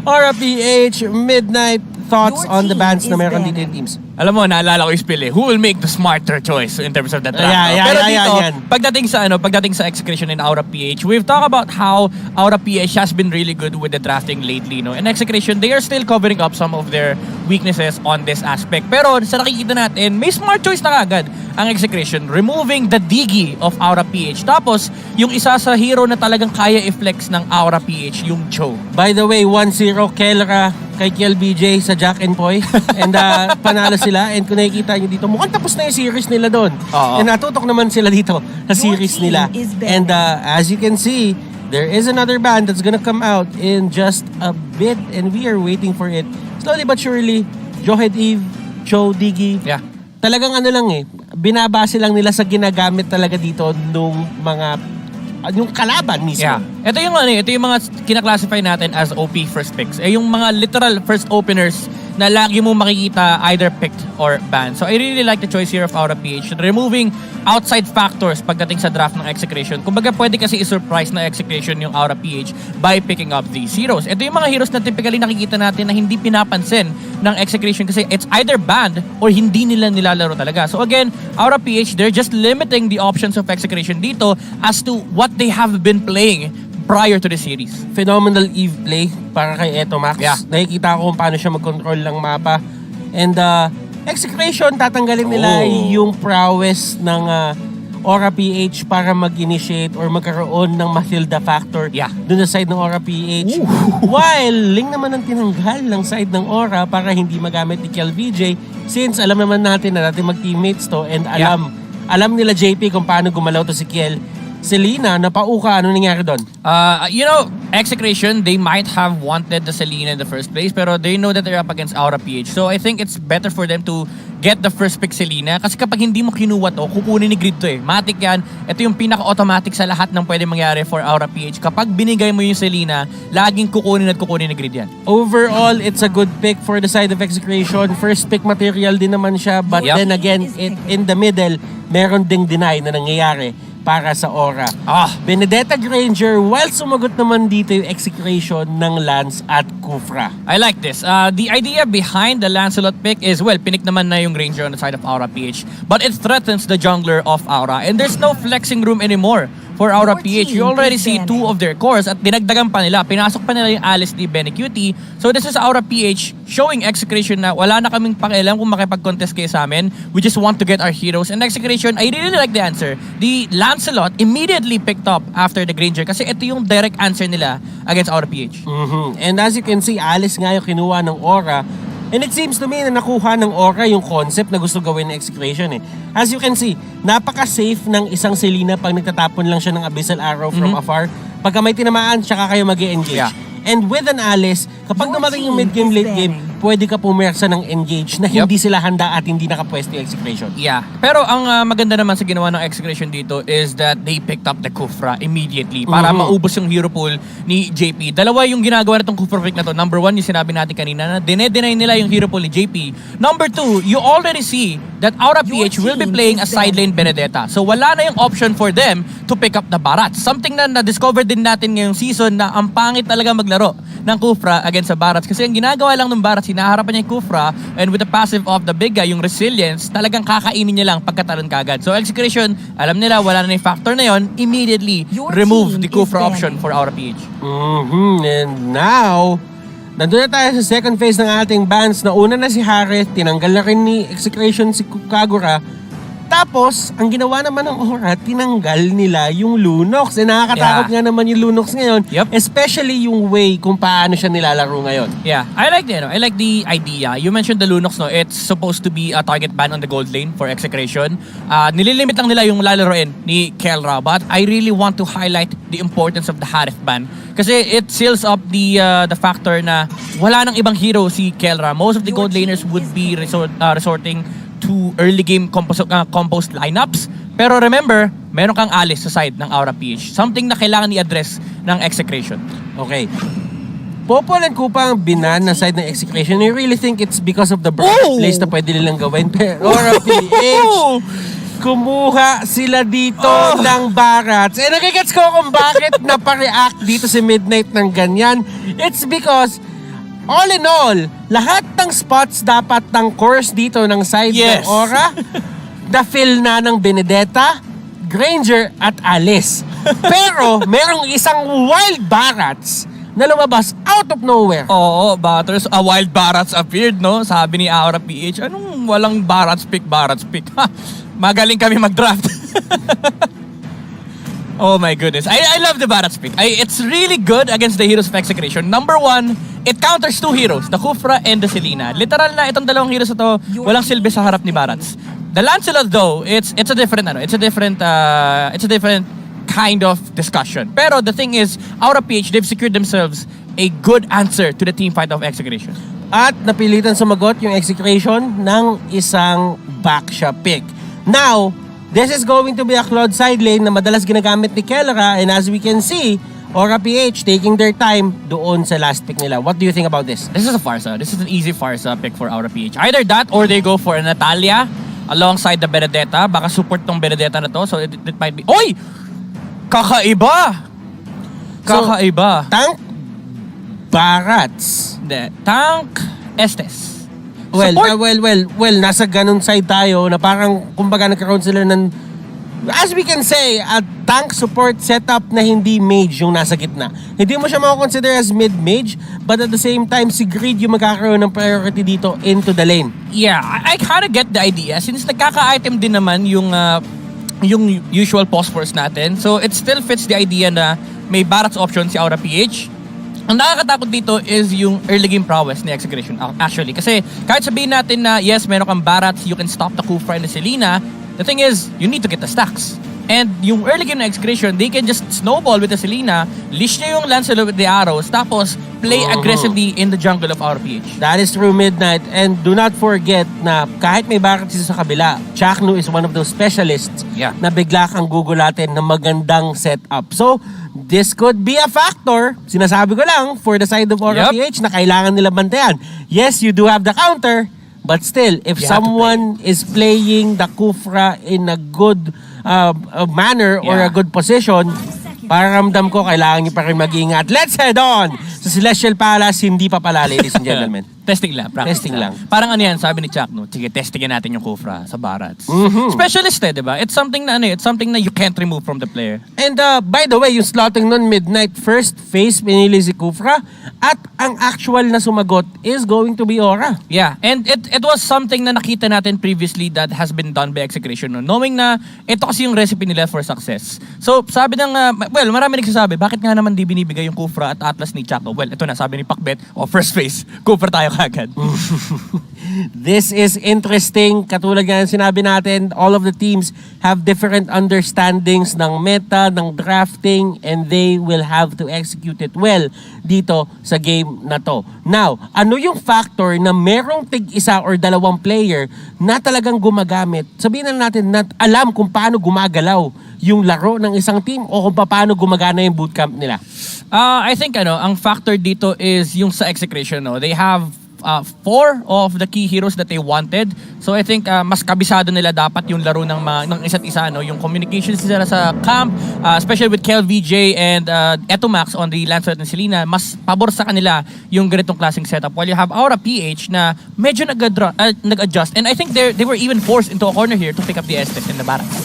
Aura PH, Midnight, thoughts on the bans na meron dito yung teams? Alam mo, naalala ko yung spill eh. Who will make the smarter choice in terms of the draft? Pero dito, pagdating sa Execration and Aura PH, we've talked about how Aura PH has been really good with the drafting lately, no? And Execration, they are still covering up some of their weaknesses on this aspect. Pero sa nakikita natin, may smart choice na kagad ang Execration, removing the Digi of Aura PH. Tapos, yung isa sa hero na talagang kaya i-flex ng Aura PH, yung Cho. By the way, 1-0 Kelra kay Kiel BJ sa Jack and Poy. And panalo sila. And kung nakikita nyo dito, mukhang tapos na yung series nila doon. And natutok naman sila dito sa series nila. And as you can see, there is another band that's gonna come out in just a bit. And we are waiting for it. Slowly but surely, Johead Eve, Cho, Digi. Yeah. Talagang ano lang eh, binabase lang nila sa ginagamit talaga dito nung mga yung kalaban mismo. Yeah. Ito yung mga kina-classify natin as OP first picks. Yung mga literal first openers na lagi mo makikita either picked or banned. So I really like the choice here of Aura PH, removing outside factors pagdating sa draft ng Execration. Kumbaga pwede kasi i-surprise na Execration yung Aura PH by picking up these heroes. Ito yung mga heroes na typically nakikita natin na hindi pinapansin ng Execration kasi it's either banned or hindi nila nilalaro talaga. So again, Aura PH, they're just limiting the options of Execration dito as to what they have been playing prior to the series. Phenomenal Eve play para kay Eto Max. Yeah. Nakikita ko kung paano siya mag-control ng mapa. And Execration, tatanggalin nila yung prowess ng Aura PH para mag-initiate or magkaroon ng Mathilda factor dun sa side ng Aura PH. While Ling naman ang tinanggal ng side ng Aura para hindi magamit ni Kiel VJ since alam naman natin na natin mag-teammates to and alam nila JP kung paano gumalaw to si Kiel. Selena, napauka, ano nangyari doon? Execration, they might have wanted the Selena in the first place, pero they know that they're up against Aura PH. So I think it's better for them to get the first pick Selena. Kasi kapag hindi mo kinuha to, kukunin ni Grid to eh. Matic yan. Ito yung pinaka-automatic sa lahat ng pwede mangyari for Aura PH. Kapag binigay mo yung Selena, laging kukunin ni Grid yan. Overall, it's a good pick for the side of Execration. First pick material din naman siya. But then again, in the middle, meron ding deny na nangyayari para sa Aura. Benedetta Granger, while sumagot naman dito yung Execration ng Lance at Kufra. I like this. The idea behind the Lancelot pick is, well, pinik naman na yung Ranger on the side of Aura PH, but it threatens the jungler of Aura, and there's no flexing room anymore for Aura PH. You already see two of their cores at dinagdagan pa nila. Pinasok pa nila yung Alice D. Benecutie. So this is Aura PH showing Execration na wala na kaming pakialam kung makipag-contest kayo sa amin. We just want to get our heroes. And Execration, I really like the answer. The Lancelot immediately picked up after the Granger kasi ito yung direct answer nila against Aura PH. And as you can see, Alice nga yung kinuha ng Aura. And it seems to me na nakuha ng Aura yung concept na gusto gawin ng Execration eh. As you can see, napaka-safe ng isang Selena pag nagtatapon lang siya ng Abyssal Arrow from afar. Pagka may tinamaan, tsaka kayo mag-e-engage. And with an Alice, kapag dumating yung mid-game, late-game, pwede ka pumersa ng engage na hindi sila handa at hindi nakapwesto yung Execration. Yeah. Pero ang maganda naman sa ginawa ng Execration dito is that they picked up the Kufra immediately para maubos yung hero pool ni JP. Dalawa yung ginagawa nitong Kufra pick na to. Number one, yung sinabi natin kanina na deny nila yung hero pool ni JP. Number two, you already see that Aura PH will be playing a side lane Benedetta. So wala na yung option for them to pick up the Barats. Something na na-discover din natin ngayong season na ang pangit talaga maglaro ng Kufra against sa Barats. Kasi ang ginagawa lang ng Barats, hinaharapan niya yung Kufra and with the passive of the big guy, yung resilience, talagang kakainin niya lang pagkatalon kagad. So Execration, alam nila, wala na yung factor na yon, immediately remove the Kufra option for Aura PH. And now, nandun na tayo sa second phase ng ating bans. Nauna na si Harith, tinanggal na rin ni Execration si Kagura. Tapos, ang ginawa naman ng Aura, tinanggal nila yung Lunox. Nakakatakot nga naman yung Lunox ngayon. Especially yung way kung paano siya nilalaro ngayon. Yeah, I like the idea. You mentioned the Lunox, no? It's supposed to be a target ban on the gold lane for Execration. Nililimit lang nila yung lalaroin ni Kelra. But I really want to highlight the importance of the Harith ban. Kasi it seals up the factor na wala nang ibang hero si Kelra. Most of the gold laners would be resorting to early game compost lineups. Pero remember, meron kang Alice sa side ng Aura PH. Something na kailangan i-address ng Execration. Okay. Popol and Kupa ang binan na side ng Execration. I really think it's because of the place na pwede nilang gawin. Pero Aura PH, kumuha sila dito ng Barats. Nagigets ko kung bakit napareact dito si Midnight ng ganyan. It's because all in all, lahat ng spots dapat ng course dito ng side ng Aura, na-fill na ng Benedetta, Granger at Alice. Pero merong isang wild Barats na lumabas out of nowhere. Oo, Batters, wild Barats appeared, no? Sabi ni Aura PH, anong walang Barats pick? Ha, magaling kami mag-draft. Oh my goodness. I love the Barats pick. It's really good against the heroes of Execration. Number one, it counters two heroes, the Kufra and the Selena. Literal na itong dalawang heroes na to, walang silbi sa harap ni Barats. The Lancelot though, it's a different kind of discussion. Pero the thing is, Aura PH, they've secured themselves a good answer to the team fight of Execration. At napilitan sumagot yung Execration ng isang backshot pick. Now, this is going to be a Claude side lane na madalas ginagamit ni Kelra, and as we can see, Aura PH taking their time doon sa last pick nila. What do you think about this? This is a Farsa. This is an easy Farsa pick for Aura PH. Either that or they go for a Natalia alongside the Benedetta. Baka support tong Benedetta na to, so it might be... Oy! Kakaiba! Kakaiba. So, tank Barats. Hindi. Tank Estes. Well, nasa ganun side tayo na parang kumbaga nagkaroon sila ng, as we can say, a tank support setup na hindi mage yung nasa gitna. Hindi mo siya makakonsider as mid-mage, but at the same time, si Greed yung magkakaroon ng priority dito into the lane. Yeah, I kinda get the idea since nagkaka-item din naman yung usual phosphorus natin. So it still fits the idea na may Barats option si Aura PH. Ang nakakatakot dito is yung early game prowess ni Execration actually. Kasi kahit sabihin natin na yes, meron kang Barats, you can stop the Kufra and the Selena, the thing is, you need to get the stacks. And yung early game na Execration, they can just snowball with the Selena, leash niya yung Lancelot with the arrows, tapos play aggressively in the jungle of Aura PH. That is true, Midnight. And do not forget na kahit may Barats sa kabila, CH4KNU is one of those specialists na bigla kang gugulatin ng magandang setup. So, this could be a factor, sinasabi ko lang, for the side of Aura PH na kailangan nila bantayan. Yes, you do have the counter, but still, if someone is playing the Kufra in a good manner or a good position, parang ramdam ko kailangan niyo pa rin mag-ingat. Let's head on sa Celestial Palace. Hindi pa pala, ladies and gentlemen. Testing lang, practice Testing lang. Parang ano yan, sabi ni CH4KNU, sige, testingin natin yung Kufra sa Barats. Specialist di ba? It's something na it's something na you can't remove from the player. And by the way, yung slotting nun, Midnight, first phase, pinili si Kufra, at ang actual na sumagot is going to be Aura. Yeah, and it was something na nakita natin previously that has been done by Execration, no? Knowing na ito kasi yung recipe nila for success. So, sabi ng, marami nagsasabi, bakit nga naman di binibigay yung Kufra at Atlas ni CH4KNU? Well, ito na, sabi ni Pakbet, first phase, Kufra tayo kagad. This is interesting. Katulad nga ng sinabi natin, all of the teams have different understandings ng meta, ng drafting, and they will have to execute it well dito sa game na to. Now, ano yung factor na merong tig-isa or dalawang player na talagang gumagamit? Sabihin na natin na alam kung paano gumagalaw yung laro ng isang team o kung paano gumagana yung bootcamp nila? I think ang factor dito is yung sa Execration, no? They have 4 of the key heroes that they wanted. So I think mas kabisado nila dapat yung laro ng isa't isa, no? Yung communications nila sa camp, especially with Kel VJ and Etomax on the Lancelot and Selena, mas pabor sa kanila yung ganitong klaseng setup. While you have Aura PH na medyo nag-adjust. And I think they were even forced into a corner here to pick up the Estes in the Barats.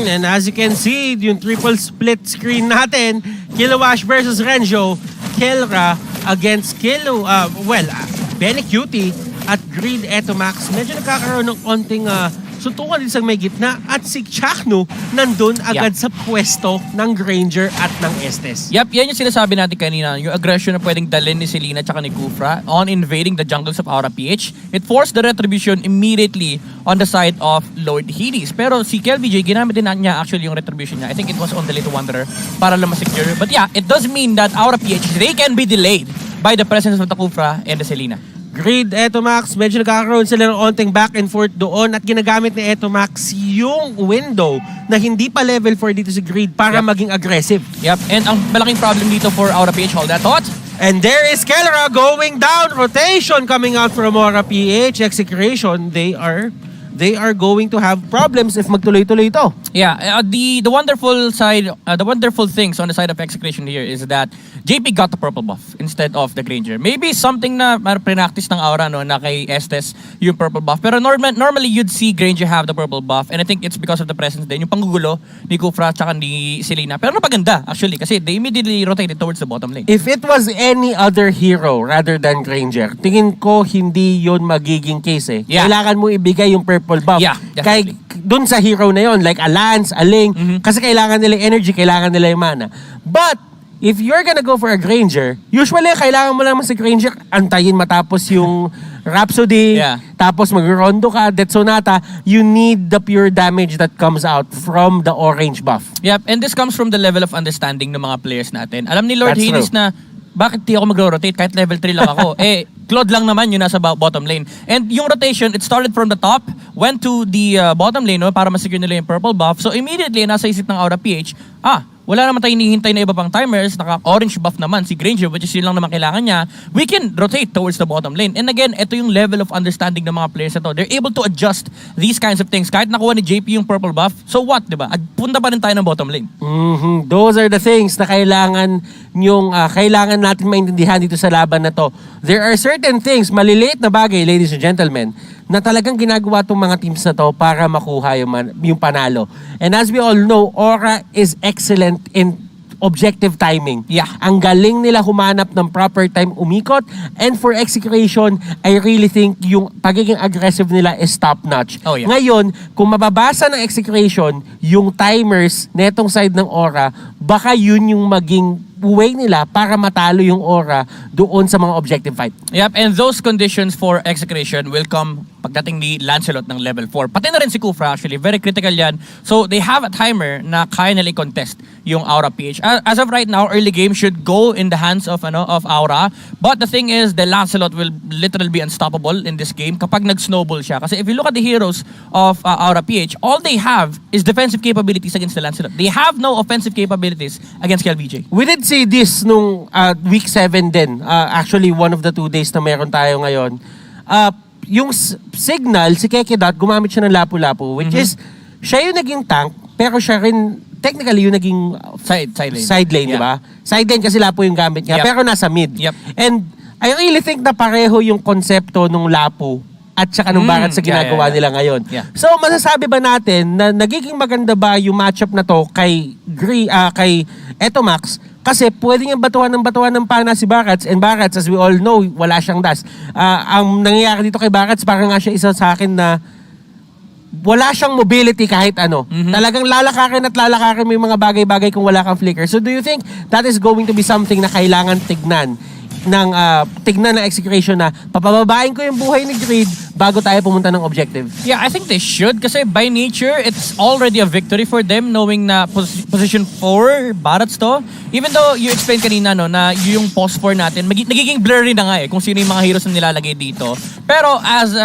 And as you can see, yung triple split screen natin, Kilowash versus Renjo, Kelra against Benny Cutie at Greed Etomax. Medyo nagkakaroon ng onting suntukan din sa may gitna at si CH4KNU nandun agad sa pwesto ng Granger at ng Estes. Yep, yan yung sinasabi natin kanina. Yung aggression na pwedeng dalhin ni Selena at ni Kufra on invading the jungles of Aura PH. It forced the retribution immediately on the side of Lord Hades. Pero si KLVJ, ginamit din niya actually yung retribution niya. I think it was on the Little Wanderer para lang masecure. But yeah, it does mean that Aura PH, they can be delayed by the presence of the Kufra and the Selena. Greed, Etomax, medyo nagkakaroon sila ng onting back and forth doon at ginagamit ni Etomax yung window na hindi pa level 4 dito si Greed para maging aggressive. Yep, and ang malaking problem dito for Aura PH, hold that thought. And there is Kelra going down, rotation coming out from Aura PH, Execration. They are they are going to have problems if magtuloy-tuloy ito. Yeah, the wonderful side, the wonderful things on the side of Execration here is that JP got the purple buff instead of the Granger. Maybe something na pre-practice ng Aura, no, na kay Estes yung purple buff. Pero normally you'd see Granger have the purple buff, and I think it's because of the presence din, yung panggugulo ni Kufra tsaka ni Selena. Pero napaganda actually kasi they immediately rotated towards the bottom lane. If it was any other hero rather than Granger, tingin ko hindi yon magiging case eh. Yeah. Kailangan mo ibigay yung purple buff. Yeah, Kay dun sa hero na yon, like a Lance, a Ling, kasi kailangan nila yung energy, kailangan nila yung mana. But if you're gonna go for a Granger, usually kailangan mo lang sa Granger, antayin matapos yung Rhapsody, Yeah. tapos mag-rondo ka, Death Sonata, you need the pure damage that comes out from the orange buff. Yep, and this comes from the level of understanding ng mga players natin. Alam ni Lord That's Hades true. na bakit di ako mag-rotate kahit level 3 lang ako? Claude lang naman yun nasa bottom lane. And yung rotation, it started from the top, went to the bottom lane, no, para masecure nila yung purple buff. So immediately, nasa isip ng Aura-PH, wala naman tayong hinihintay na iba pang timers, naka-orange buff naman si Granger, which is yun lang naman kailangan niya. We can rotate towards the bottom lane. And again, ito yung level of understanding ng mga players na to. They're able to adjust these kinds of things. Kahit nakuha ni JP yung purple buff, so what, di ba? Punta pa rin tayo ng bottom lane. Those are the things na kailangan natin maintindihan dito sa laban na to. There are certain things, maliliit na bagay, ladies and gentlemen, na talagang ginagawa tong mga teams na to para makuha yung panalo. And as we all know, Aura is excellent in objective timing. Yeah. Ang galing nila humanap ng proper time umikot. And for Execration, I really think yung pagiging aggressive nila is top-notch. Oh, yeah. Ngayon, kung mababasa ng Execration yung timers netong side ng Aura, baka yun yung maging way nila para matalo yung Aura doon sa mga objective fight. Yep, and those conditions for Execration will come pagdating ni Lancelot ng level 4. Pati na rin si Kufra actually, very critical yan. So they have a timer na kaya nila i-contest yung Aura-PH. As of right now, early game should go in the hands of Aura. But the thing is, the Lancelot will literally be unstoppable in this game kapag nag-snowball siya. Kasi if you look at the heroes of Aura-PH, all they have is defensive capabilities against the Lancelot. They have no offensive capabilities against KLBJ. We did see this nung week 7 din. Actually, one of the 2 days na meron tayo ngayon. Yung Signal, si Kekedot, gumamit siya ng lapu-lapu, which is, siya yung naging tank, pero siya rin, technically, yung naging side lane, di ba? Side lane kasi lapu yung gamit niya, pero nasa mid. Yep. And I really think na pareho yung konsepto nung lapu at saka nung Barat sa ginagawa nila ngayon. Yeah. So, masasabi ba natin na nagiging maganda ba yung matchup na to kay Etomax? Kasi pwede niyang batuhan ng pana si Barats, and Barats, as we all know, wala siyang dash. Ang nangyayari dito kay Barats, parang nga siya isa sa akin na wala siyang mobility kahit ano. Talagang lalakarin mo yung mga bagay-bagay kung wala kang flicker. So do you think that is going to be something na kailangan tignan ng Execration na papababain ko yung buhay ni Grid bago tayo pumunta ng objective? Yeah, I think they should kasi by nature, it's already a victory for them knowing na position 4, Barats to. Even though you explained kanina no, na yung post 4 natin, nagiging blurry na nga kung sino yung mga heroes na nilalagay dito. Pero as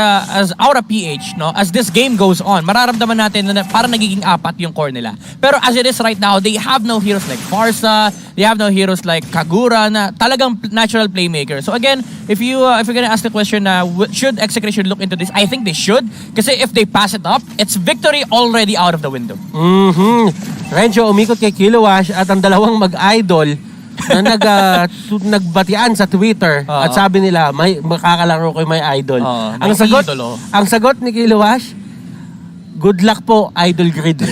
Aura-PH, no, as this game goes on, mararamdaman natin na parang nagiging 4 yung core nila. Pero as it is right now, they have no heroes like Farsa, they have no heroes like Kagura na talagang natural playmaker. So again, if you're gonna ask the question na should Execration look into this, I think they should. Kasi if they pass it up, it's victory already out of the window. Renjo, umikot kay Kilowash at ang dalawang mag-idol na nagbatian sa Twitter at sabi nila, makakalaro ko yung may idol. Ang sagot ni Kilowash, good luck po, Idol Grid.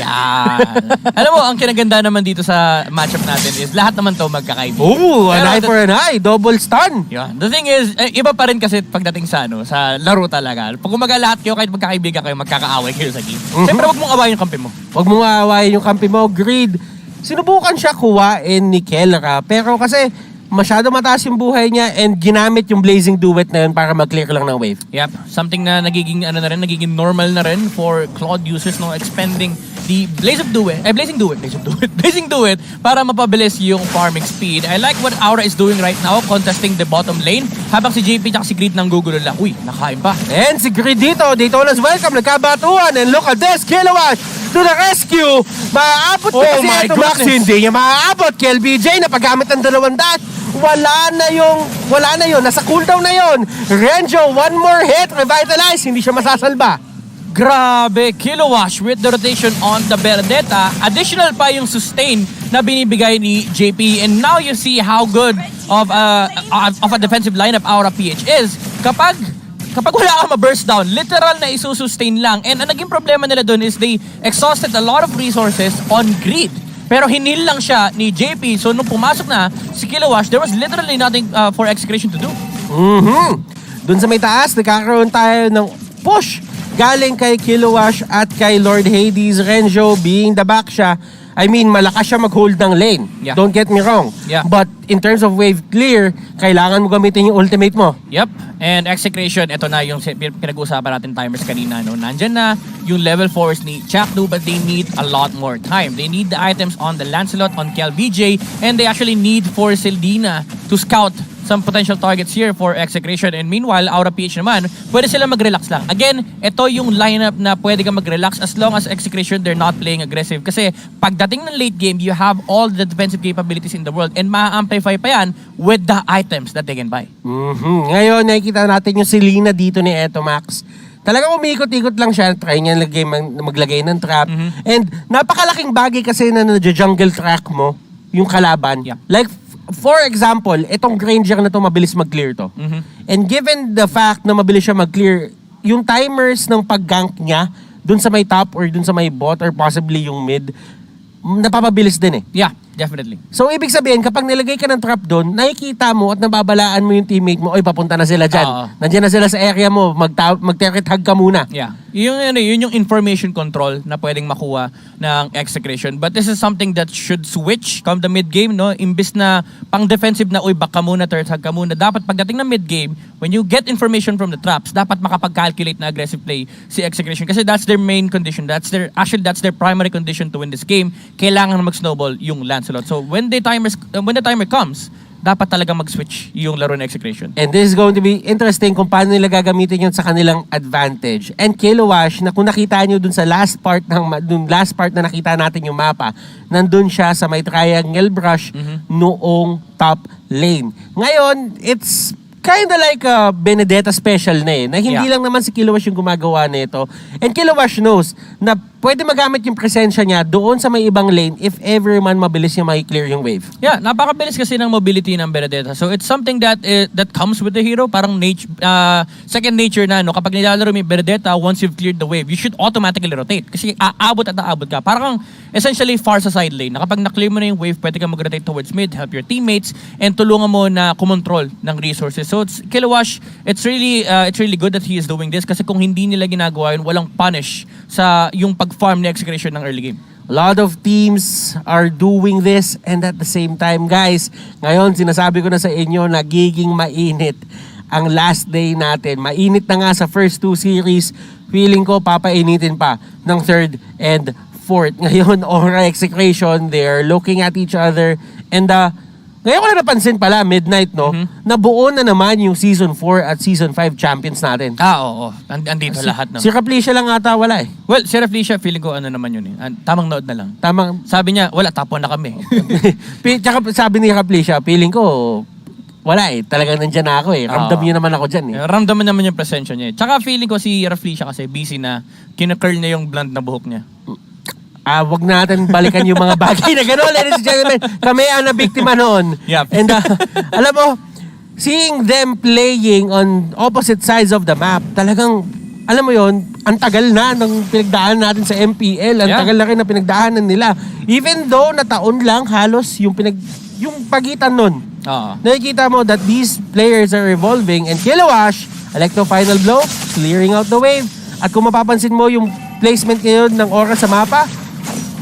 Alam mo, ang kinaganda naman dito sa matchup natin is lahat naman to magkakaibigan. An eye for an eye, double stun. Yeah. The thing is, iba pa rin kasi pagdating sa sa laro talaga. Pag umaga lahat kayo, kahit magkakaibigan kayo, magkakaaway kayo sa game. Siyempre, wag mong awayin yung kampi mo. Wag mong awayin yung kampi mo, Grid. Sinubukan siya kuwain ni Kelra, pero kasi masyado mataas yung buhay niya and ginamit yung Blazing Duet na yun para mag-clear lang ng wave. Yep, something na nagiging nagiging normal na rin for Claude users, no, expending the Blazing Duet para mapabilis yung farming speed. I like what Aura is doing right now, contesting the bottom lane, habang si JP at si Grid nang gugulo lang. Uy, nakain pa. And si Grid dito as welcome, nagkabatuan, and look at this, Kilowatt to the rescue. Maaabot na kasi ito, Max, hindi niya maaabot. KLBJ na paggamit ng 200. Wala na yun. Nasa cooldown na yun. Renjo, one more hit, revitalize, hindi siya masasalba. Grabe, Kilowash with the rotation on the Benedetta. Additional pa yung sustain na binibigay ni JP. And now you see how good of a defensive lineup Aura-PH is. Kapag wala ka ma-burst down, literal na isusustain lang. And ang naging problema nila dun is they exhausted a lot of resources on greed. Pero hinil lang siya ni JP. So nung pumasok na si Kilowash, there was literally nothing for Execration to do. Dun sa may taas, nagkakaroon tayo ng push galing kay Kilowash at kay Lord Hades. Renjo being the back siya. I mean, malakas siya mag-hold ng lane. Yeah. Don't get me wrong. Yeah. But in terms of wave clear, kailangan mo gamitin yung ultimate mo. Yep. And Execration, ito na yung pinag-uusapan natin timers kanina. No? Nandyan na yung level 4s ni CH4KNU, but they need a lot more time. They need the items on the Lancelot, on KLVJ, and they actually need for Sildina to scout some potential targets here for Execration. And meanwhile, Aura-PH naman, pwede sila mag-relax lang. Again, ito yung lineup na pwede ka mag-relax as long as Execration, they're not playing aggressive. Kasi pagdating ng late game, you have all the defensive capabilities in the world and ma-amplify pa yan with the items that they can buy. Ngayon, nakikita natin yung Selena dito ni Eto Max. Talagang umikot-ikot lang siya. Try niya maglagay ng trap. And napakalaking bagay kasi na jungle track mo, yung kalaban. Yeah. Like, for example, itong Granger na to mabilis mag-clear to. And given the fact na mabilis siya mag-clear, yung timers ng pag-gank niya, dun sa may top or dun sa may bot or possibly yung mid, napapabilis din eh. Yeah, definitely. So, ibig sabihin, kapag nilagay ka ng trap doon, nakikita mo at nababalaan mo yung teammate mo, oy, papunta na sila dyan. Nandiyan na sila sa area mo, mag-target hug ka muna. Yeah. Yun yung information control na pwedeng makuha ng Execration. But this is something that should switch come the mid-game, no? Imbis na pang-defensive na, uy, back ka muna, turret hug ka muna. Dapat pagdating ng mid-game, when you get information from the traps, dapat makapag-calculate na aggressive play si Execration. Kasi that's their main condition. That's their primary condition to win this game. Kailangan mag-snowball yung Lancelot. So when the timer comes, dapat talaga mag-switch yung laro ng Execration. And this is going to be interesting kung paano nila gagamitin yun sa kanilang advantage. And Kilowash, na kung nakita nyo dun sa last part na nakita natin yung mapa, nandun siya sa may triangle brush noong top lane. Ngayon, it's kinda like a Benedetta special na eh. Na hindi lang naman si Kilowash yung gumagawa nito. And Kilowash knows na pwede magamit yung presensya niya doon sa may ibang lane if ever man mabilis niya makiklear yung wave. Yeah, napakabilis kasi ng mobility ng Benedetta. So it's something that comes with the hero. Parang second nature na, no? Kapag nilalaro mo yung Benedetta, once you've cleared the wave, you should automatically rotate. Kasi aabot at aabot ka. Parang essentially far sa side lane. Na kapag na-clear mo na yung wave, pwede ka mag-rotate towards mid, help your teammates, and tulungan mo na kumontrol ng resources. So Kilowash, it's really good that he is doing this kasi kung hindi nila ginagawa yun, walang punish sa yung pag-farm ni Execration ng early game. A lot of teams are doing this and at the same time, guys, ngayon sinasabi ko na sa inyo, nagiging mainit ang last day natin. Mainit na nga sa first two series. Feeling ko papainitin pa ng third and fourth. Ngayon, Aura Execration, they're looking at each other and ngayon ko na napansin pala, midnight, no? Nabuo na naman yung Season 4 at Season 5 champions natin. Oo. Andito lahat, no? Si Raplisha lang ata wala eh. Well, si Raplisha, feeling ko ano naman yun eh. Tamang nood na lang. Sabi niya, wala, tapon na kami. Tsaka sabi ni Raplisha, feeling ko, wala eh. Talagang nandyan na ako eh. Ramdam niyo naman ako dyan eh. Ramdam naman yung presensya niya eh. Tsaka feeling ko si Raplisha kasi busy na kinakirl niya yung blonde na buhok niya. Wag natin balikan yung mga bagay na gano'n, ladies and gentlemen. Kami ang nabiktima noon. Yep. And alam mo, seeing them playing on opposite sides of the map, talagang, alam mo yon, ang tagal na ng pinagdaanan natin sa MPL. Ang tagal na rin na pinagdaanan nila. Even though na taon lang halos yung pagitan nun. Nakikita mo that these players are evolving. And Kilowash, Electro Final Blow, clearing out the wave. At kung mapapansin mo yung placement ngayon ng Aura sa mapa,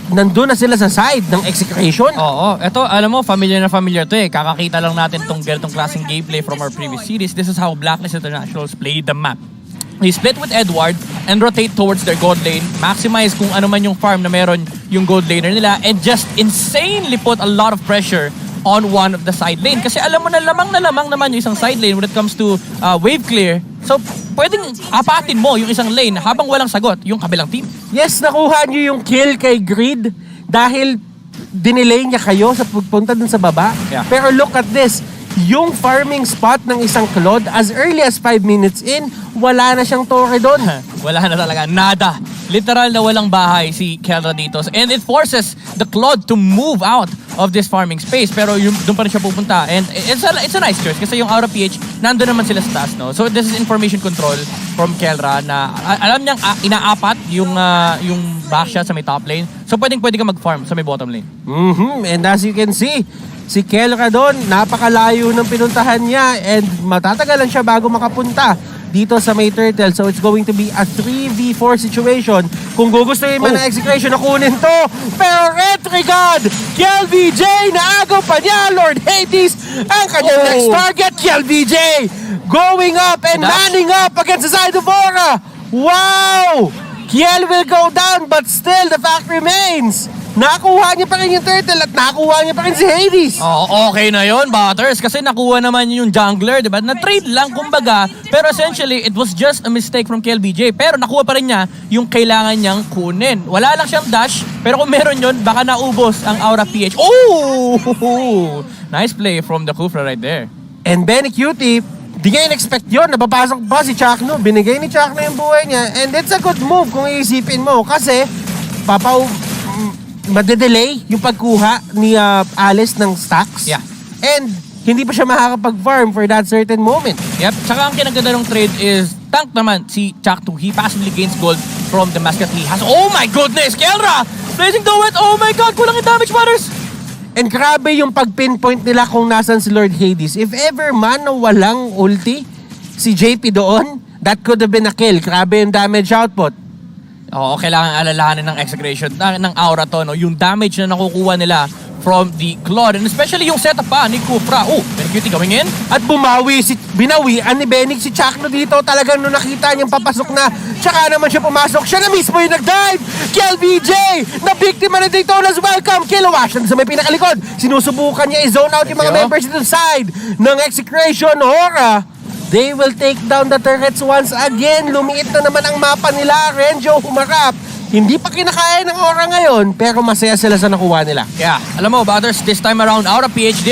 nandun na sila sa side ng Execration. Oo. Ito, alam mo, familiar na familiar to eh. Kakakita lang natin tong ganitong klaseng gameplay from our previous series. This is how Blacklist Internationals play the map. They split with Edward and rotate towards their gold lane, maximize kung ano man yung farm na meron yung gold laner nila, and just insanely put a lot of pressure on one of the side lane. Kasi alam mo na lamang naman yung isang side lane when it comes to wave clear. So, pwedeng apatin mo yung isang lane habang walang sagot yung kabilang team. Yes, nakuha niyo yung kill kay Greed dahil dinelay niya kayo sa pagpunta dun sa baba. Yeah. Pero look at this. yung farming spot ng isang Claude as early as 5 minutes in, wala na siyang torre doon. Wala na talaga. Nada. Literal na walang bahay si Kelra dito. And it forces the Claude to move out of this farming space. Pero doon pa rin siya pupunta. And it's a nice choice kasi yung Aura-PH, nandun naman sila sa taas, no? So this is information control from Kelra na alam niyang inaapat yung backshot sa may top lane. So pwede ka mag-farm sa may bottom lane. And as you can see, si Kelra doon, napakalayo ng pinuntahan niya and matatagalan siya bago makapunta dito sa may turtle. So it's going to be a 3v4 situation. Kung gugustuhin man ng Execration na kunin to, pero entry god, KLVJ, naagaw pa niya, Lord Hades, ang kanyang next target, KLVJ, going up and manning up against the side of Aura. Wow! Kiel will go down, but still the fact remains. Nakuha niya pa rin yung turtle at nakuha niya pa rin si Hades. Okay na yon, Butters, kasi nakuha naman yung jungler, diba? Na-trade lang, kumbaga, pero essentially, it was just a mistake from KLBJ. Pero nakuha pa rin niya yung kailangan niyang kunin. Wala lang siyang dash, pero kung meron yun, baka naubos ang Aura-PH. Oh! Nice play from the Kufra right there. And Benny Cutie, di nga in-expect yun. Napapasok pa si CH4KNU. Binigay ni CH4KNU yung buhay niya. And it's a good move kung iisipin mo. Kasi, madedelay yung pagkuha ni Alice ng stacks. Yeah. And hindi pa siya makakapag-farm for that certain moment. Yep. Tsaka ang kinaganda ng trade is tank naman si CH4KNU. He passively gains gold from the mascot he has. Oh my goodness! Kelra! Blazing Duet! Oh my god! Kulang yung damage, Butters! And grabe yung pag-pinpoint nila kung nasan si Lord Hades. If ever man na walang ulti si JP doon, that could have been a kill. Grabe yung damage output. Oo, kailangan alalahanin ng Execration, ng Aura to, no? Yung damage na nakukuha nila from the Claude. And especially yung setup pa ni Kufra. Oh, very cutie going in. At binawian ni Benig si CH4KNU dito. Talagang nung nakita niyang papasok na, tsaka naman siya pumasok. Siya na mismo yung nag-dive. KLVJ, na biktima na dito. Let's welcome Kilowash. Sa may pinakalikod, sinusubukan niya i-zone out yung mga members dito side ng Execration. Aura, they will take down the turrets once again. Lumiit na naman ang mapa nila. Renjo humarap. Hindi pa kinakaya ng Aura ngayon, pero masaya sila sa nakuha nila. Yeah, alam mo, Butters, this time around, Aura-PH,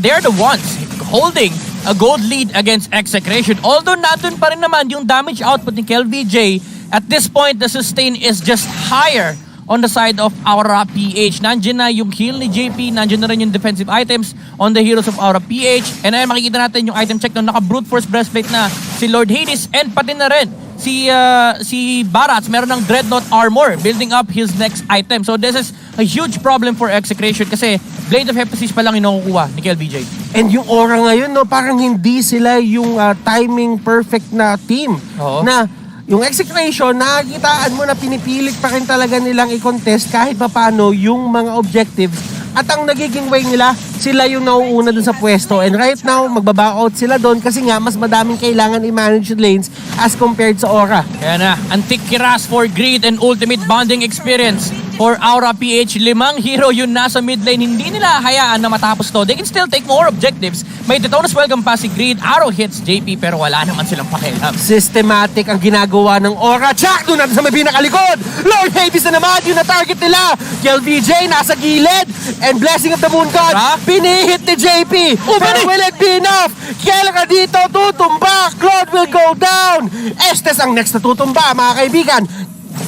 they're the ones holding a gold lead against Execration. Although nandun pa rin naman yung damage output ni KLVJ, at this point, the sustain is just higher on the side of Aura-PH. Nandiyan na yung heal ni JP, nandiyan na rin yung defensive items on the heroes of Aura-PH. And ayun, makikita natin yung item check na naka-brute force breastplate na si Lord Hades, and pati na rin si Barats, meron ng Dreadnought armor building up his next item. So this is a huge problem for Execration kasi Blade of Hephaestus pa lang inukuha ni KLBJ. And yung Aura ngayon, no, parang hindi sila yung timing perfect na team. Oo. Na yung Execration, nakakitaan mo na pinipilit pa rin talaga nilang i-contest kahit paano yung mga objectives. At ang nagiging way nila, sila yung nauuna dun sa pwesto. And right now, magbaba-out sila doon kasi nga mas madaming kailangan i-manage lanes as compared sa Aura. Kaya na, antique kiras for greed and ultimate bonding experience for Aura-PH. 5 hero yun nasa mid lane. Hindi nila hayaan na matapos to. They can still take more objectives. May Titonos welcome pa si Greed. Arrow hits JP pero wala naman silang pakialam. Systematic ang ginagawa ng Aura. Check! Doon natin sa may pinakalikod. Lord Hades na naman yung na-target nila. KLVJ nasa gilid. And Blessing of the Moon God. Pinihit ni JP. Pero will it be enough? Kelra dito tutumba. Claude will go down. Estes ang next na tutumba, mga kaibigan.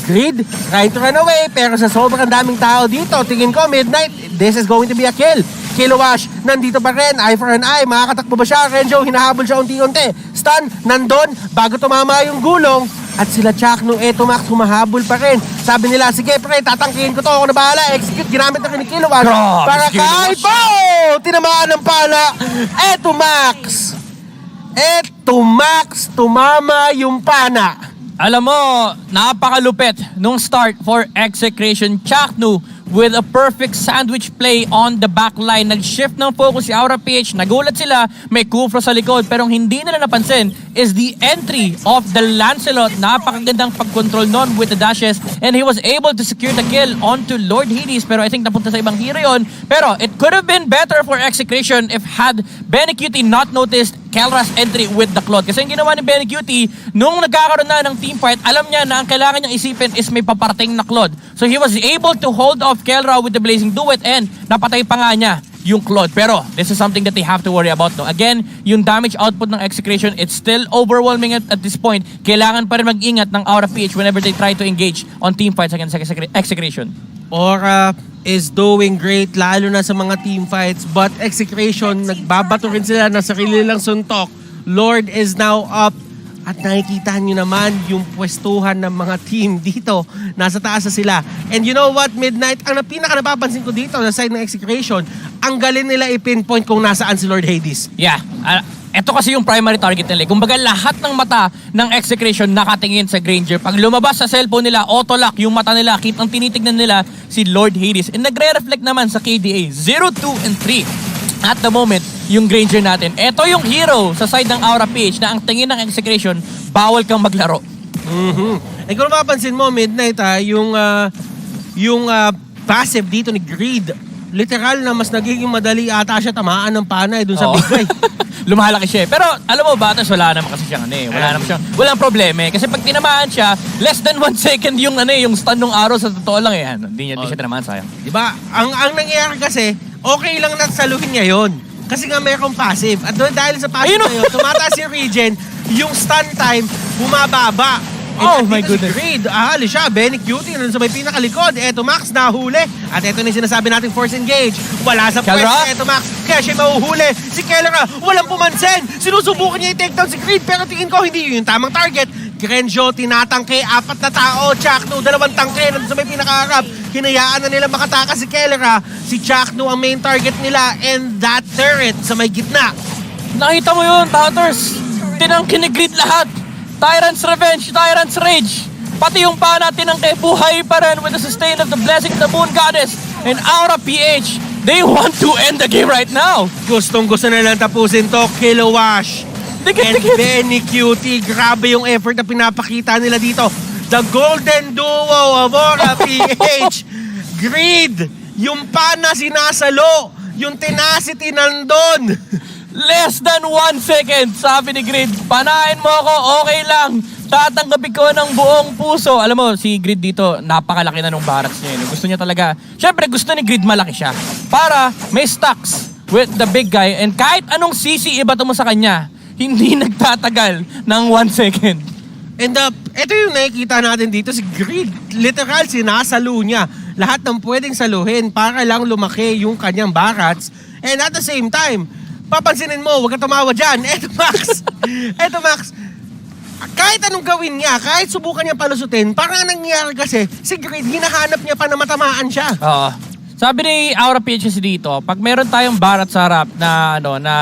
Greed, trying to run away. Pero sa sobrang daming tao dito, tingin ko midnight, this is going to be a kill. Kilowash, nandito pa rin, eye for an eye. Makakatakbo ba siya? Renjo, hinahabol siya unti-unti. Stun, nandun, bago tumama yung gulong. At sila CH4KNU, Max, humahabol pa rin. Sabi nila, sige pre, tatangkihin ko to, ako na bahala. Execute, ginamit na ni Kilowash. Para kahit po, tinamaan ng pala. Max, tumama yung pana. Alam mo, napakalupit nung start for Execration. CH4KNU with a perfect sandwich play on the back line. Nag-shift ng focus si Aura-PH. Nagulat sila, may Kufra sa likod. Pero hindi nila napansin is the entry of the Lancelot. Napakagandang pag-control nun with the dashes. And he was able to secure the kill onto Lord Hades. Pero I think napunta sa ibang hero yun. Pero it could have been better for Execration if had Benecutie not noticed Kelra's entry with the Claude. Kasi ang ginawa ni Benecutie, nung nagkakaroon na ng team fight, alam niya na ang kailangan niyang isipin is may paparating na Claude. So he was able to hold off Kelra with the Blazing Duet and napatay pa nga niya yung Claude. Pero this is something that they have to worry about. No? Again, yung damage output ng Execration, it's still overwhelming at this point. Kailangan pa rin mag-ingat ng Aura-PH whenever they try to engage on team fights against Execration. Aura is doing great lalo na sa mga team fights, but Execration nagbabato rin sila na sarili lang suntok. Lord is now up at nakikita nyo naman yung pwestuhan ng mga team dito. Nasa taas na sila. And you know what, Midnight, ang pinaka napapansin ko dito sa side ng Execration, ang galing nila i-pinpoint kung nasaan si Lord Hades. Yeah. Ito kasi yung primary target nila. Kumbaga lahat ng mata ng Execration nakatingin sa Granger. Pag lumabas sa cellphone nila, auto-lock yung mata nila. Ang tinitignan nila si Lord Hades. And nagre-reflect naman sa KDA 0, 2, and 3. At the moment, yung Granger natin. Ito yung hero sa side ng Aura-PH na ang tingin ng Execration, bawal kang maglaro. Eh kung mapapansin mo, Midnight, yung passive dito ni Greed, literal na mas nagiging madali ata siya tamaan ng panay dun sa big guy. Lumalaki siya. Pero alam mo, Batas, wala naman kasi siyang walang problema eh. Kasi pag tinamaan siya, less than 1 second yung yung stun ng arrow sa totoo lang eh. Hindi siya tinamaan, sayang. Diba? Ang nangyayari kasi, okay lang na saluhin niya yun. Kasi nga mayroong passive. At dahil sa passive na yun, tumataas yung regen, yung stun time, bumababa. Oh my goodness. Greed, ahali siya, Benny Cutie, nandun sa may pinakalikod. Eto Max, nahuli. At eto na yung sinasabi nating force engage. Wala sa pwede, eto Max, kaya siya mahuhuli. Si Kellera, walang pumansin. Sinusubukan niya i-take down si Greed, pero tingin ko hindi yun yung tamang target. Grenjo, tinatangke, 4 na tao. CH4KNU, 2 tangke, nandun sa may pinakaharap. Hinayaan na nila makatakas si Kellera. Si CH4KNU ang main target nila, and that turret sa may gitna. Nakita mo yun, Tatters. Tinangke ni Greed lahat. Tyrant's Revenge, Tyrant's Rage. Pati yung pa natin ang buhay pa rin with the sustain of the blessing of the Moon Goddess and Aura-PH. They want to end the game right now. Gustong-gusto na lang tapusin to, Kilowash. And Benny Cutie, grabe yung effort na pinapakita nila dito. The golden duo of Aura-PH. Greed, yung pana sinasalo, yung tenacity nandun. Less than 1 second, sabi ni Grid. Panahin mo ako, okay lang. Tatanggapin ko ng buong puso. Alam mo, si Grid dito, napakalaki na nung barracks niya. Gusto niya talaga, syempre gusto ni Grid malaki siya. Para may stacks with the big guy. And kahit anong CC ibato mo sa kanya, hindi nagtatagal ng 1 second. And ito yung nakikita natin dito, si Grid. Literal, sinasalo niya. Lahat ng pwedeng saluhin para lang lumaki yung kanyang barracks. And at the same time, papansinin mo, huwag ka tumawa dyan. Eto Max, kahit anong gawin niya, kahit subukan niya palusutin, parang nangyayari kasi, si Greed, hinahanap niya pa na matamaan siya. Sabi ni Aura-PH dito, pag meron tayong barat sa harap na, na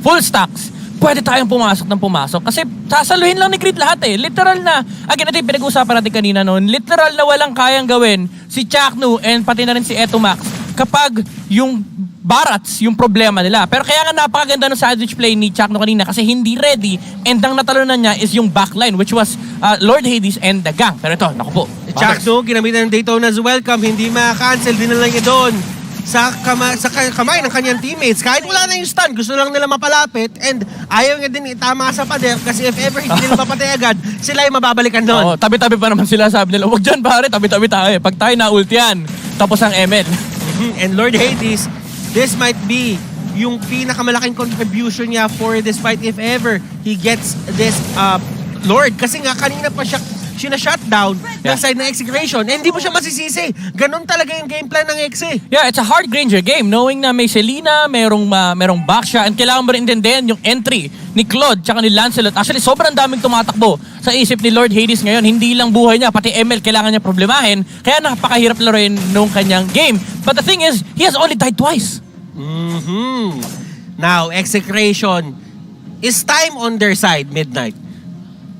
full stacks, pwede tayong pumasok ng pumasok. Kasi sasaluhin lang ni Greed lahat eh. Literal na, again, ito yung pinag-uusapan natin kanina noon, literal na walang kayang gawin si CH4KNU and pati na rin si Eto Max kapag yung barats yung problema nila. Pero kaya nga napakaganda ng sandwich play ni CH4KNU kanina kasi hindi ready and ang natalunan niya is yung backline which was Lord Hades and the gang. Pero ito, naku po. CH4KNU, ginamitan ng Daytona's welcome, hindi ma-cancel, dinala niya doon sa kamay ng kanyang teammates. Kahit wala na yung stun, gusto lang nila mapalapit and ayaw niya din itama sa pader kasi if ever hindi nila mapatay agad, sila yung mababalikan doon. Tabi-tabi pa naman sila, sabi nila, wag dyan pare, tabi-tabi tayo. Pag tayo na-ult yan, tapos ang ML. And Lord Hades, this might be yung pinakamalaking contribution niya for this fight if ever he gets this Lord. Kasi nga kanina pa siya shutdown ng side ng Execration. And hindi mo siya masisisi. Ganon talaga yung game plan ng EXE. Yeah, it's a hard Granger game. Knowing na may Selena, merong back siya, and kailangan mo rin intindihan yung entry ni Claude tsaka ni Lancelot. Actually, sobrang daming tumatakbo sa isip ni Lord Hades ngayon. Hindi lang buhay niya, pati ML kailangan niya problemahin. Kaya napakahirap laruin nung kanyang game. But the thing is, he has only died twice. Now, Execration, is time on their side, Midnight?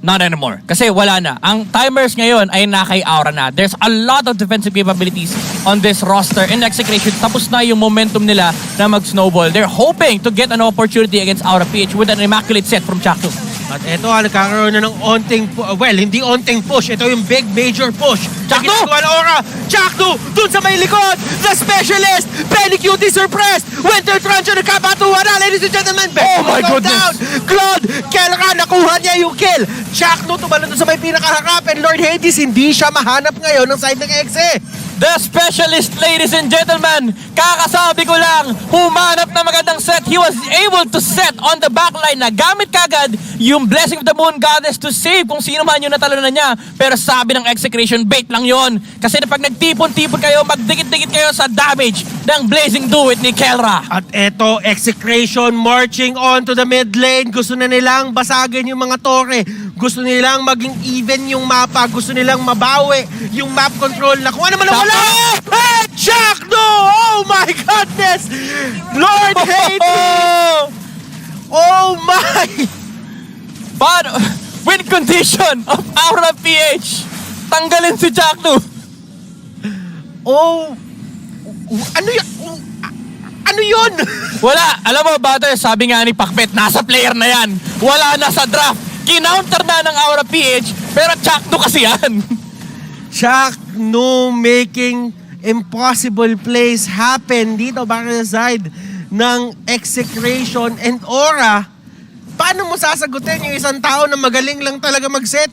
Not anymore. Kasi wala na. Ang timers ngayon ay nakay Aura na. There's a lot of defensive capabilities on this roster. In Execration, tapos na yung momentum nila na mag-snowball. They're hoping to get an opportunity against Aura-PH with an immaculate set from CH4KNU. At ito, nagkakaroon na ng onting, hindi onting push. Ito yung big major push. CH4KNU! Aura, CH4KNU, dun sa may likod, the specialist, Benny Cutie surprised, Winter Truncher, nagkabatuhan na, ladies and gentlemen. Oh my goodness! Down. Claude, Kellera, nakuha niya yung kill. CH4KNU, tumalon dun sa may pinakaharap, and Lord Hades, hindi siya mahanap ngayon ng side ng EXE. The specialist, ladies and gentlemen, kakasabi ko lang, humanap na magandang set. He was able to set on the backline na gamit kagad yung Blessing of the Moon Goddess to save kung sino man yung natalo na niya. Pero sabi ng Execration, bait lang yon. Kasi pag nagtipon-tipon kayo, magdikit-dikit kayo sa damage ng Blazing Duet ni Kelra. At eto, Execration marching on to the mid lane. Gusto na nilang basagin yung mga tore. Gusto nilang maging even yung mapa. Gusto nilang mabawi yung map control na kung ano man ang wala. Hey, CH4KNU! Oh my goodness! Lord hate me! Oh my! But win condition of Aura-PH. Tanggalin si CH4KNU. Oh! Ano yun? Ano yun? Wala. Alam mo, Butter, sabi nga ni Pakpet, nasa player na yan. Wala na sa draft. Kinounter na ng Aura-PH, pero CH4KNU kasi yan. CH4KNU making impossible plays happen dito para sa side ng Execration and Aura. Paano mo sasagutin yung isang tao na magaling lang talaga mag-set?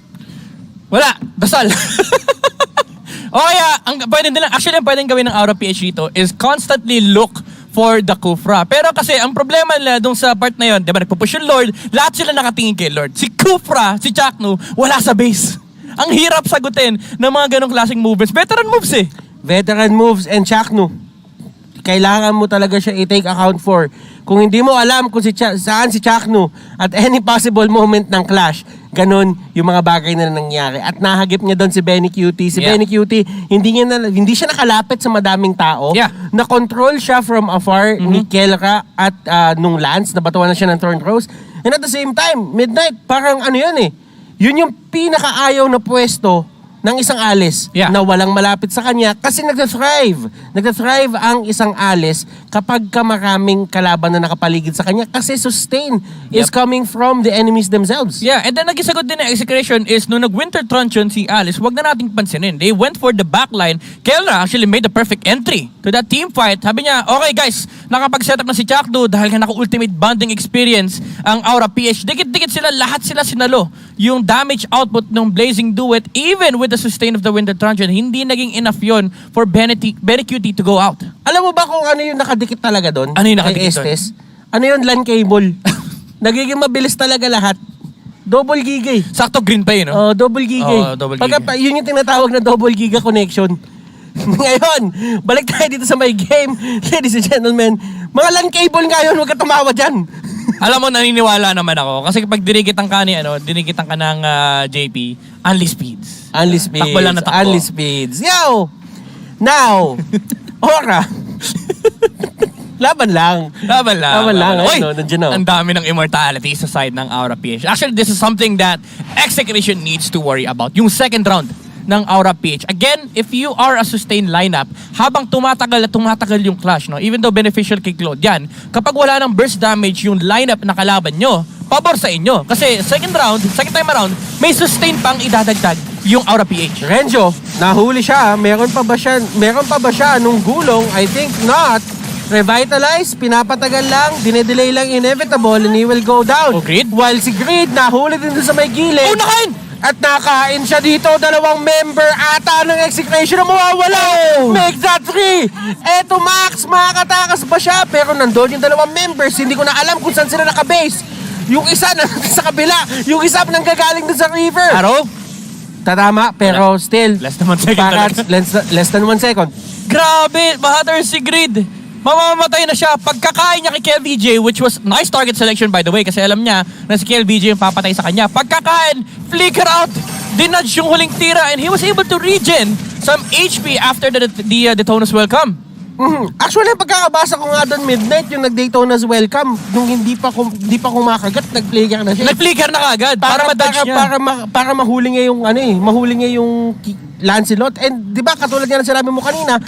Wala. Dasal. O kaya, ang pwedeng gawin ng Aura-PH dito is constantly look for the Kufra. Pero kasi, ang problema nila dun sa part na yun, di ba, nagpupush yung Lord, lahat sila nakatingin kay Lord. Si Kufra, si CH4KNU, wala sa base. Ang hirap sagutin ng mga ganong klaseng movements. Veteran moves eh. Veteran moves and CH4KNU. Kailangan mo talaga siya i-take account for. Kung hindi mo alam kung saan si CH4KNU at any possible moment ng clash, ganun yung mga bagay na nangyari. At nahagip niya doon si Benny Cutie. Si Benny Cutie, hindi siya nakalapit sa madaming tao. Na-control siya from afar ni Kelra at nung Lance, nabatuan na siya ng Thorn Rose. And at the same time, Midnight, parang ano yun eh. Yun yung pinakaayaw na pwesto ng isang alis na walang malapit sa kanya kasi nagda-thrive. Nagda-thrive ang isang alis kapag maraming kalaban na nakapaligid sa kanya kasi sustain is coming from the enemies themselves. Yeah, and then nagisagot din ng Execration is nung nag-winter truncheon si Alice, wag na nating pansinin. They went for the backline. Kelra actually made the perfect entry to that team fight. Sabi niya, okay guys, nakapag-setup na si CH4KNU dahil nga naka-ultimate bonding experience ang Aura-PH. Dikit-dikit sila, lahat sila sinalo. Yung damage output ng Blazing Duet, even with the sustain of the winter truncheon, hindi naging enough yon for Benny Cutie to go out. Alam mo ba kung ano yung nakadikit talaga doon? Ano yung nakadikit doon? Ano yung LAN cable? Nagiging mabilis talaga lahat. Double giga eh. Sakto green pa yun, no? Oh, double giga eh. Double giga. Yun yung tinatawag na double giga connection. Ngayon, balik tayo dito sa my game. Ladies and gentlemen, mga LAN cable ngayon, huwag ka tumawa dyan. Alam mo, naniniwala naman ako. Kasi pag dinikitan ka ng JP, only speeds. Only speeds. Takbo lang na takbo. Only speeds. Yo! Now, Aura. Laban lang. Oy, nandiyan na. ang dami ng immortality sa side ng Aura-PH. Actually, this is something that Execration needs to worry about. Yung second round ng Aura-PH. Again, if you are a sustained lineup, habang tumatagal yung clash, no? Even though beneficial kay Claude, yan, kapag wala ng burst damage yung lineup na kalaban nyo, pabor sa inyo. Kasi second time around, may sustain pang idadagdag yung Aura-PH. Renjo, nahuli siya. Meron pa ba siya nung gulong? I think not. Revitalize, pinapatagal lang, dinedelay lang inevitable, and he will go down. Oh, Grid? While si Grid, nahuli din doon sa may gilid. Oh, nakain! At nakain siya dito, dalawang member ata ng Execration na mawawala. Make that 3! Eto Max, makakatakas ba siya? Pero nandun yung dalawang members, hindi ko na alam kung saan sila nakabase. Yung isa na sa kabila, yung isa nanggagaling dun sa river. Araw? Tatama, pero still. Less than 1 second. Less than 1 second. Grabe, bahater si Grid. Mamamatay na siya. Pagkakain niya kay KLVJ, which was nice target selection by the way, kasi alam niya na si KLVJ yung papatay sa kanya. Pagkakain, flicker out, dinudge yung huling tira, and he was able to regen some HP after the Daytona's welcome. Actually, pagkakabasa ko nga doon Midnight, yung nag-Daytona's welcome, nung hindi pa kumakagat, nag-flicker na siya. Nag-flicker na kagad para ma-dodge niya. Para mahuli niya yung Lancelot. And di ba, katulad nga ng sinabi mo kanina,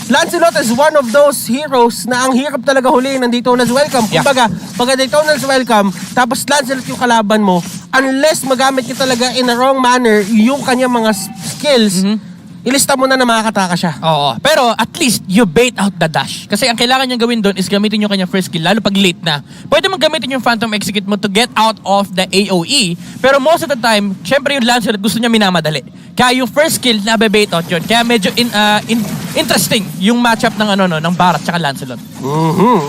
Lancelot is one of those heroes na ang hirap talaga huliin ng Daytona's welcome. Kumbaga, pag Daytona's welcome, tapos Lancelot yung kalaban mo, unless magamit niya talaga in a wrong manner yung kanyang mga skills, ilista mo na makakataka siya. Oo. Pero at least you bait out the dash. Kasi ang kailangan niyang gawin doon is gamitin yung kanyang first skill, lalo pag late na. Pwede mong gamitin yung Phantom Execute mo to get out of the AOE. Pero most of the time, syempre yung Lancelot gusto niya minamadali. Kaya yung first skill, nabebait out yun. Kaya medyo interesting yung matchup ng ng Barat tsaka Lancelot.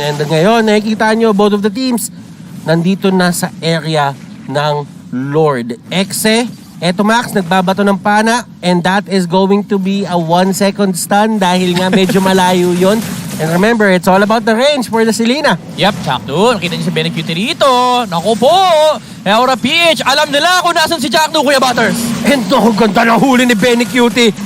And ngayon, nakikita nyo, both of the teams, nandito na sa area ng Lord. EXE, eto Max, nagbabato ng pana, and that is going to be a 1-second stun dahil nga medyo malayo yon. And remember, it's all about the range for the Selena. Yep, sakto. Nakita niyo si Bren rito. Naku po! Aura PH, alam nila kung nasan si CH4KNU, Kuya Butters. And ganda na huli ni Benny Cutie.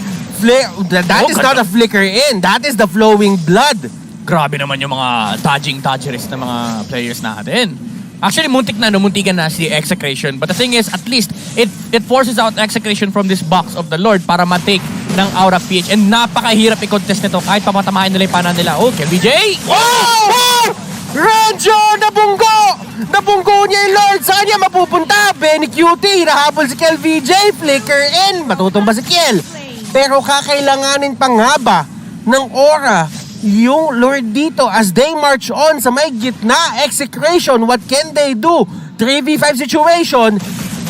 That is not a flicker in. That is the flowing blood. Grabe naman yung mga dodgerist na mga players natin. Actually, muntikan na si Execration. But the thing is, at least, it forces out Execration from this box of the Lord para ma-take ng Aura PH. And napakahirap i-contest nito kahit papatamahin nila yung pana nila. Oh, KLVJ! Oh! Renjo! Nabunggo niya yung Lord. Saan niya mapupunta? Benny Cutie. Nahabol si KLVJ. Flicker in. Matutumba si Kiel. Pero kakailanganin pang haba ng aura yung Lord dito as they march on sa may gitna. Execration, what can they do? 3v5 situation.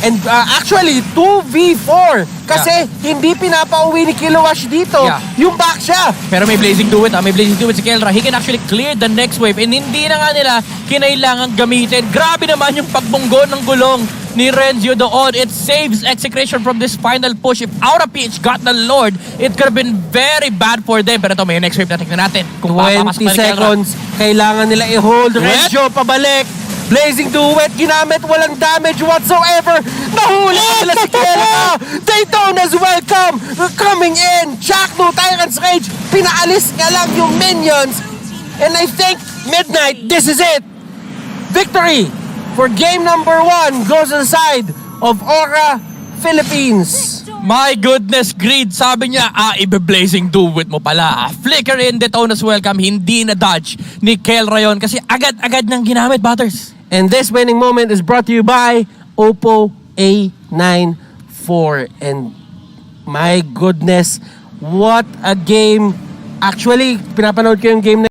And actually, 2v4. Kasi hindi pinapauwi ni Kilowash dito. Yung back siya. Pero may Blazing Duet. May Blazing Duet si Kelra. He can actually clear the next wave. And hindi na nga nila kinailangan gamitin. Grabe naman yung pagbunggo ng gulong ni Renzo doon. It saves Execration from this final push. If Aura PH got the Lord, it could have been very bad for them. Pero ito, may next wave na tingnan natin. Kung 20 seconds. Kailangan nila i-hold. Renzo, pabalik. Blazing Duet, ginamit, walang damage whatsoever. Nahuli nila si Kelra. Daytona's welcome. Coming in. CH4KNU, Tyrant's Rage. Pinaalis nga lang yung minions. And I think, Midnight, this is it. Victory for game number 1 goes to the side of Aura Philippines. My goodness, Greed. Sabi niya, ibe-Blazing Duet mo pala. Flicker in, Daytona's welcome. Hindi na dodge ni Kelra yun kasi agad-agad nang ginamit, Butters. And this winning moment is brought to you by Oppo A9 IV. And my goodness, what a game. Actually, pinapanood ko yung game na